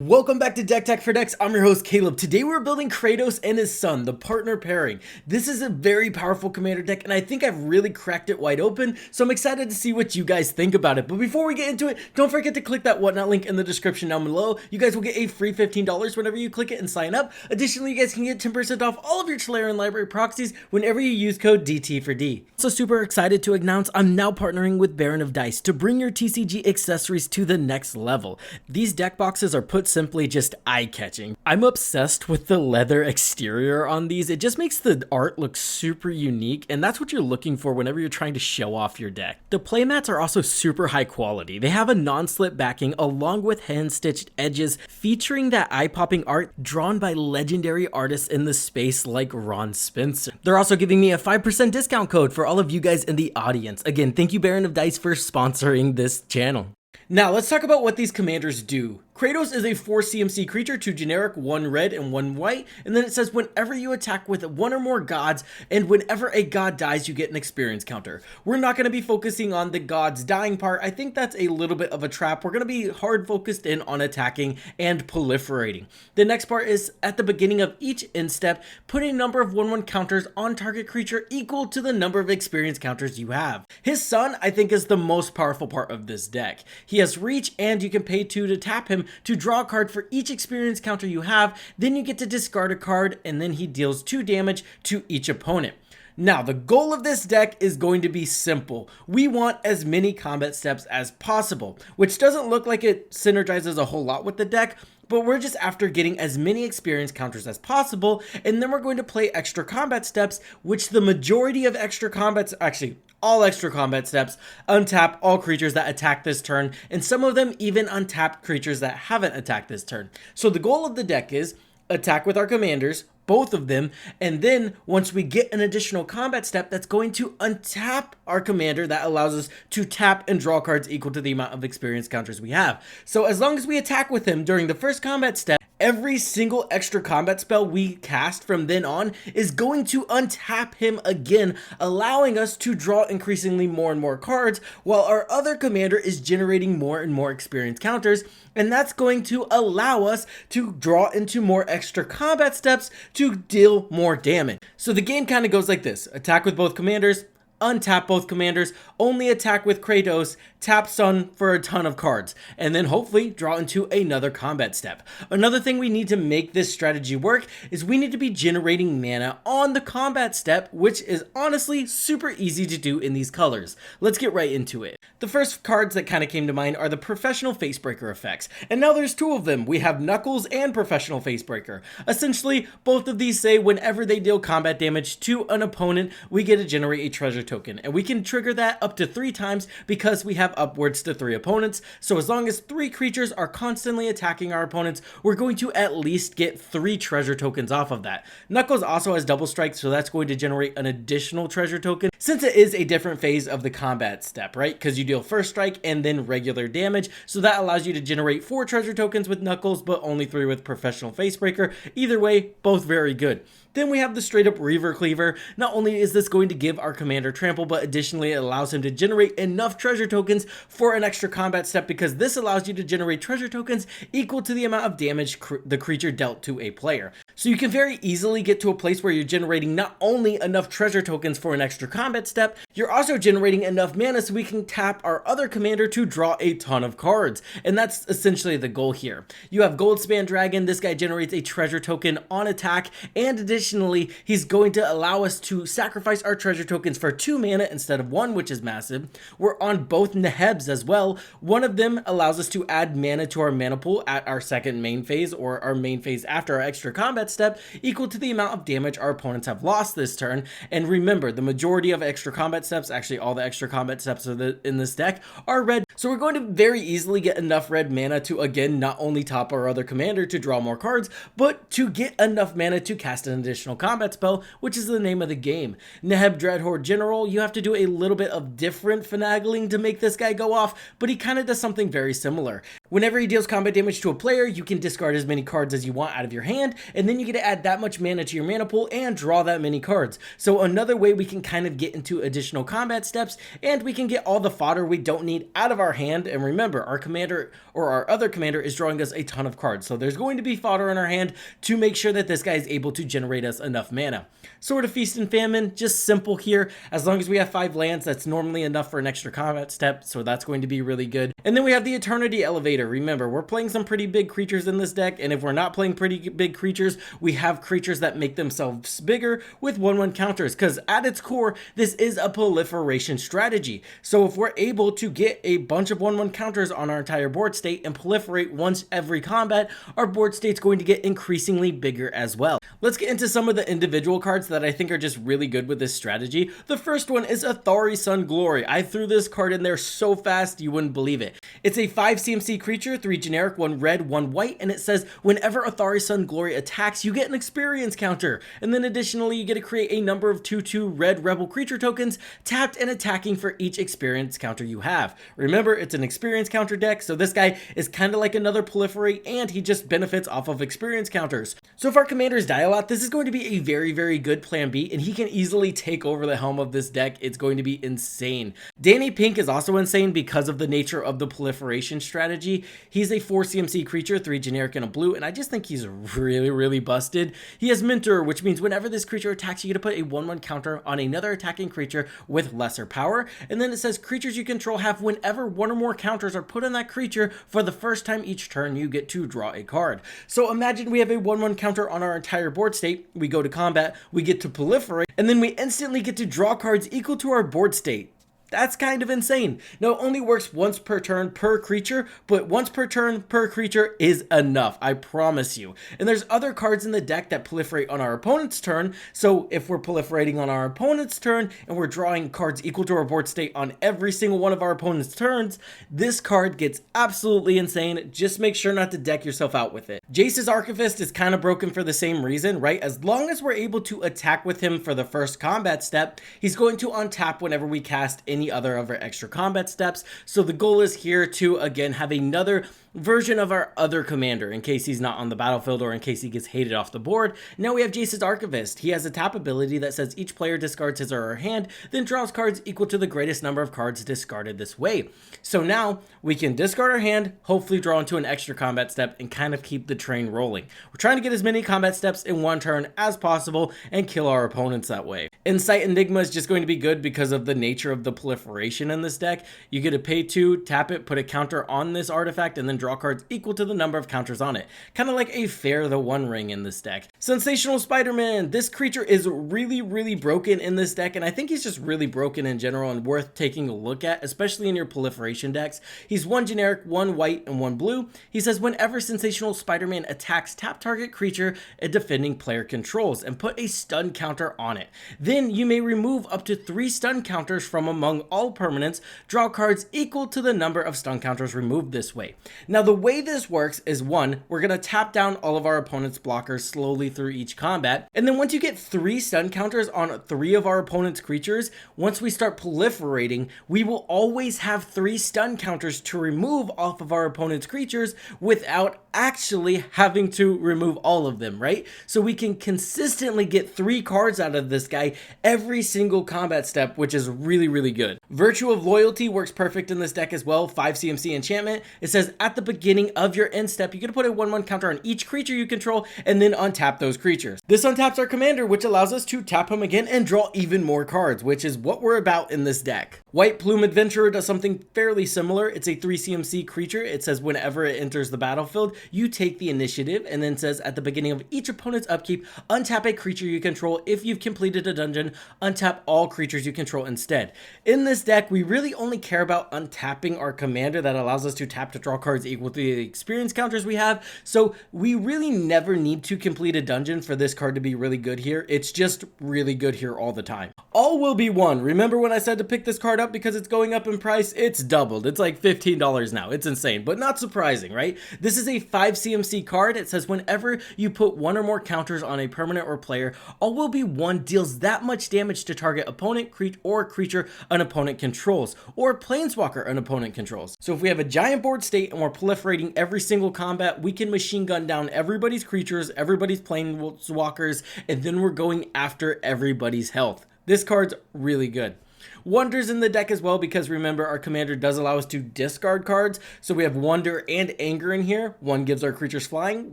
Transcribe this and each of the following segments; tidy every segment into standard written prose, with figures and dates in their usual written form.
Welcome back to Deck Tech for Decks. I'm your host Caleb. Today we're building Kratos and his son, the partner pairing. This is a very powerful commander deck and I think I've really cracked it wide open, so I'm excited to see what you guys think about it. But before we get into it, don't forget to click that whatnot link in the description down below. You guys will get a free $15 whenever you click it and sign up. Additionally, you guys can get 10% off all of your lair and library proxies whenever you use code DT4D. So super excited to announce I'm now partnering with Baron of Dice to bring your TCG accessories to the next level. These deck boxes are put simply just eye-catching. I'm obsessed with the leather exterior on these. It just makes the art look super unique, and that's what you're looking for whenever you're trying to show off your deck. The playmats are also super high quality. They have a non-slip backing along with hand-stitched edges featuring that eye-popping art drawn by legendary artists in the space like Ron Spencer. They're also giving me a 5% discount code for all of you guys in the audience. Again, thank you Baron of Dice for sponsoring this channel. Now let's talk about what these commanders do. Kratos is a 4 CMC creature, 2 generic, 1 red, and 1 white, and then it says whenever you attack with 1 or more gods, and whenever a god dies, you get an experience counter. We're not going to be focusing on the gods dying part. I think that's a little bit of a trap. We're going to be hard focused in on attacking and proliferating. The next part is at the beginning of each end step, put a number of 1/1 counters on target creature equal to the number of experience counters you have. His son, I think, is the most powerful part of this deck. He has reach, and you can pay 2 to tap him to draw a card for each experience counter you have, then you get to discard a card, and then he deals 2 damage to each opponent. Now, the goal of this deck is going to be simple. We want as many combat steps as possible, which doesn't look like it synergizes a whole lot with the deck, but we're just after getting as many experience counters as possible, and then we're going to play extra combat steps, which the majority of extra combats, actually, all extra combat steps, untap all creatures that attack this turn, and some of them even untap creatures that haven't attacked this turn. So the goal of the deck is attack with our commanders, both of them, and then once we get an additional combat step, that's going to untap our commander. That allows us to tap and draw cards equal to the amount of experience counters we have. So as long as we attack with him during the first combat step, every single extra combat spell we cast from then on is going to untap him again, allowing us to draw increasingly more and more cards, while our other commander is generating more and more experience counters, and that's going to allow us to draw into more extra combat steps to deal more damage. So the game kind of goes like this: attack with both commanders, untap both commanders, only attack with Kratos, tap son for a ton of cards, and then hopefully draw into another combat step. Another thing we need to make this strategy work is we need to be generating mana on the combat step, which is honestly super easy to do in these colors. Let's get right into it. The first cards that kind of came to mind are the Professional Facebreaker effects, and now there's 2 of them. We have Knuckles and Professional Facebreaker. Essentially, both of these say whenever they deal combat damage to an opponent, we get to generate a treasure token, and we can trigger that up to 3 times because we have upwards to 3 opponents. So as long as 3 creatures are constantly attacking our opponents, we're going to at least get 3 treasure tokens off of that. Knuckles also has double strike, so that's going to generate an additional treasure token, since it is a different phase of the combat step, right? Because you deal first strike and then regular damage, so that allows you to generate 4 treasure tokens with Knuckles, but only 3 with Professional Facebreaker. Either way, both very good. Then we have the straight up Reaver Cleaver. Not only is this going to give our commander trample, but additionally it allows him to generate enough treasure tokens for an extra combat step, because this allows you to generate treasure tokens equal to the amount of damage the creature dealt to a player. So you can very easily get to a place where you're generating not only enough treasure tokens for an extra combat step, you're also generating enough mana so we can tap our other commander to draw a ton of cards. And that's essentially the goal here. You have Goldspan Dragon. This guy generates a treasure token on attack, and additionally, he's going to allow us to sacrifice our treasure tokens for 2 mana instead of 1, which is massive. We're on both Nehebs as well. One of them allows us to add mana to our mana pool at our second main phase, or our main phase after our extra combat step, equal to the amount of damage our opponents have lost this turn. And remember, the majority of extra combat steps, actually all the extra combat steps in this deck, are red. So we're going to very easily get enough red mana to, again, not only top our other commander to draw more cards, but to get enough mana to cast an additional combat spell, which is the name of the game. Neheb Dreadhorde General, you have to do a little bit of different finagling to make this guy go off, but he kind of does something very similar. Whenever he deals combat damage to a player, you can discard as many cards as you want out of your hand, and then you get to add that much mana to your mana pool and draw that many cards. So another way we can kind of get into additional combat steps, and we can get all the fodder we don't need out of our hand. And remember, our commander or our other commander is drawing us a ton of cards, so there's going to be fodder in our hand to make sure that this guy is able to generate us enough mana. Sword of Feast and Famine, just simple here. As long as we have 5 lands, that's normally enough for an extra combat step, so that's going to be really good. And then we have the Eternity Elevator. Remember, we're playing some pretty big creatures in this deck, and if we're not playing pretty big creatures, we have creatures that make themselves bigger with 1/1 counters, because at its core, this is a proliferation strategy. So if we're able to get a bunch of 1/1 counters on our entire board state and proliferate once every combat, our board state's going to get increasingly bigger as well. Let's get into some of the individual cards that I think are just really good with this strategy. The first one is Athari Sun Glory. I threw this card in there so fast you wouldn't believe it. It's a 5 CMC creature, 3 generic, 1 red, 1 white, and it says whenever Athari Sun Glory attacks, you get an experience counter. And then additionally, you get to create a number of 2/2 red rebel creature tokens, tapped and attacking for each experience counter you have. Remember, it's an experience counter deck, so this guy is kind of like another Proliferate, and he just benefits off of experience counters. So if our commanders die a lot, this is going to be a very, very good plan B, and he can easily take over the helm of this deck. It's going to be insane. Danny Pink is also insane because of the nature of the proliferation strategy. He's a 4 CMC creature, 3 generic and a blue, and I just think he's really, really busted. He has Mentor, which means whenever this creature attacks, you get to put a 1/1 counter on another attacking creature with lesser power. And then it says creatures you control have whenever 1 or more counters are put on that creature for the first time each turn, you get to draw a card. So imagine we have a 1/1 counter on our entire board state. We go to combat, we get to proliferate, and then we instantly get to draw cards equal to our board state. That's kind of insane. Now, it only works once per turn per creature, but once per turn per creature is enough, I promise you. And there's other cards in the deck that proliferate on our opponent's turn, so if we're proliferating on our opponent's turn and we're drawing cards equal to our board state on every single one of our opponent's turns, this card gets absolutely insane. Just make sure not to deck yourself out with it. Jace's Archivist is kind of broken for the same reason, right? As long as we're able to attack with him for the first combat step, he's going to untap whenever we cast any other of our extra combat steps. So the goal is here to, again, have another version of our other commander in case he's not on the battlefield or in case he gets hated off the board. Now we have Jace's Archivist. He has a tap ability that says each player discards his or her hand, then draws cards equal to the greatest number of cards discarded this way. So now we can discard our hand, hopefully draw into an extra combat step, and kind of keep the train rolling. We're trying to get as many combat steps in one turn as possible and kill our opponents that way. Insight Enigma is just going to be good because of the nature of the proliferation in this deck. You get to pay 2, tap it, put a counter on this artifact, and then draw cards equal to the number of counters on it. Kind of like a Fair the One Ring in this deck. Sensational Spider-Man. This creature is really, really broken in this deck, and I think he's just really broken in general and worth taking a look at, especially in your proliferation decks. He's 1 generic, 1 white, and 1 blue. He says whenever Sensational Spider-Man attacks, tap target creature a defending player controls and put a stun counter on it. Then you may remove up to 3 stun counters from among all permanents, draw cards equal to the number of stun counters removed this way. Now the way this works is 1, we're going to tap down all of our opponent's blockers slowly through each combat, and then once you get 3 stun counters on 3 of our opponent's creatures, once we start proliferating, we will always have 3 stun counters to remove off of our opponent's creatures without actually having to remove all of them, right? So we can consistently get 3 cards out of this guy every single combat step, which is really, really good. Virtue of Loyalty works perfect in this deck as well. 5 CMC enchantment. It says at the beginning of your end step, you get to put a 1/1 counter on each creature you control and then untap those creatures. This untaps our commander, which allows us to tap him again and draw even more cards, which is what we're about in this deck. White Plume Adventurer does something fairly similar. It's a 3 CMC creature. It says whenever it enters the battlefield, you take the initiative, and then says at the beginning of each opponent's upkeep, untap a creature you control. If you've completed a dungeon, untap all creatures you control instead. In this deck, we really only care about untapping our commander that allows us to tap to draw cards equal to the experience counters we have, so we really never need to complete a dungeon for this card to be really good here. It's just really good here all the time. all will be one. Remember when I said to pick this card up because it's going up in price? It's doubled. It's like $15 now. It's insane, but not surprising, right? This is a 5 CMC card. It says whenever you put one or more counters on a permanent or player, all will be one deals that much damage to target opponent, or creature an opponent controls, or planeswalker an opponent controls. So if we have a giant board state and we're proliferating every single combat, we can machine gun down everybody's creatures, everybody's planeswalkers, and then we're going after everybody's health. This card's really good. Wonders in the deck as well, because remember, our commander does allow us to discard cards. So we have Wonder and Anger in here. One gives our creatures flying,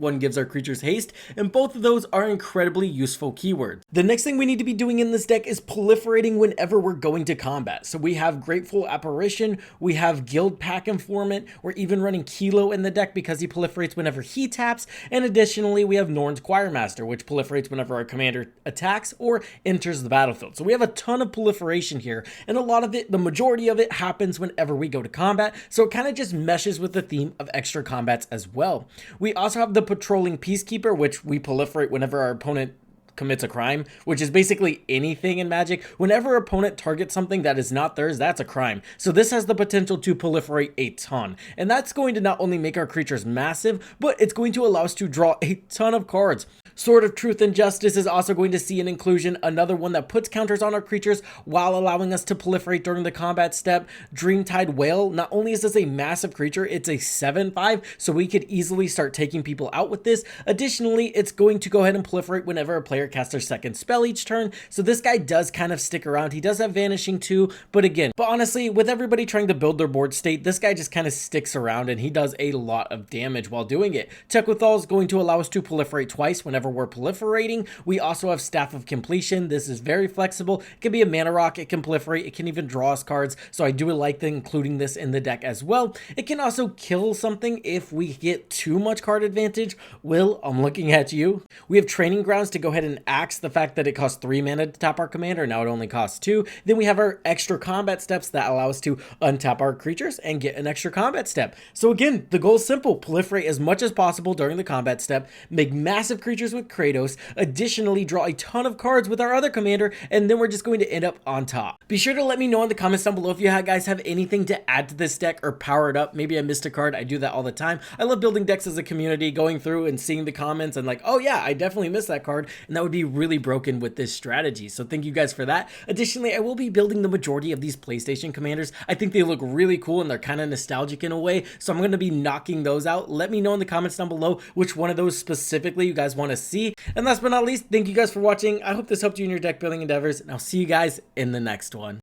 one gives our creatures haste, and both of those are incredibly useful keywords. The next thing we need to be doing in this deck is proliferating whenever we're going to combat. So we have Grateful Apparition, we have Guild Pack Informant, we're even running Kilo in the deck because he proliferates whenever he taps, and additionally we have Norn's Choirmaster, which proliferates whenever our commander attacks or enters the battlefield. So we have a ton of proliferation here, and a lot of it, the majority of it, happens whenever we go to combat, so it kind of just meshes with the theme of extra combats as well. We also have the Patrolling Peacekeeper, which we proliferate whenever our opponent commits a crime, which is basically anything in Magic. Whenever an opponent targets something that is not theirs, that's a crime. So this has the potential to proliferate a ton, and that's going to not only make our creatures massive, but it's going to allow us to draw a ton of cards. Sword of Truth and Justice is also going to see an inclusion, another one that puts counters on our creatures while allowing us to proliferate during the combat step. Dreamtide Whale, not only is this a massive creature, it's a 7/5, so we could easily start taking people out with this. Additionally, it's going to go ahead and proliferate whenever a player casts their second spell each turn, so this guy does kind of stick around. He does have Vanishing too, but honestly, with everybody trying to build their board state, this guy just kind of sticks around, and he does a lot of damage while doing it. Tequithal is going to allow us to proliferate twice whenever we're proliferating. We also have Staff of Completion. This is very flexible. It can be a mana rock, it can proliferate, it can even draw us cards, so I do like including this in the deck as well. It can also kill something if we get too much card advantage. Will, I'm looking at you. We have Training Grounds to go ahead and axe the fact that it costs 3 mana to tap our commander, now it only costs 2. Then we have our extra combat steps that allow us to untap our creatures and get an extra combat step. So again, the goal is simple: proliferate as much as possible during the combat step, make massive creatures with Kratos, additionally draw a ton of cards with our other commander, and then we're just going to end up on top. Be sure to let me know in the comments down below if you guys have anything to add to this deck or power it up. Maybe I missed a card. I do that all the time. I love building decks as a community, going through and seeing the comments and like, oh yeah, I definitely missed that card, and that would be really broken with this strategy. So thank you guys for that. Additionally, I will be building the majority of these PlayStation commanders. I think they look really cool and they're kind of nostalgic in a way, so I'm going to be knocking those out. Let me know in the comments down below which one of those specifically you guys want to see. And last but not least, thank you guys for watching. I hope this helped you in your deck building endeavors, and I'll see you guys in the next one.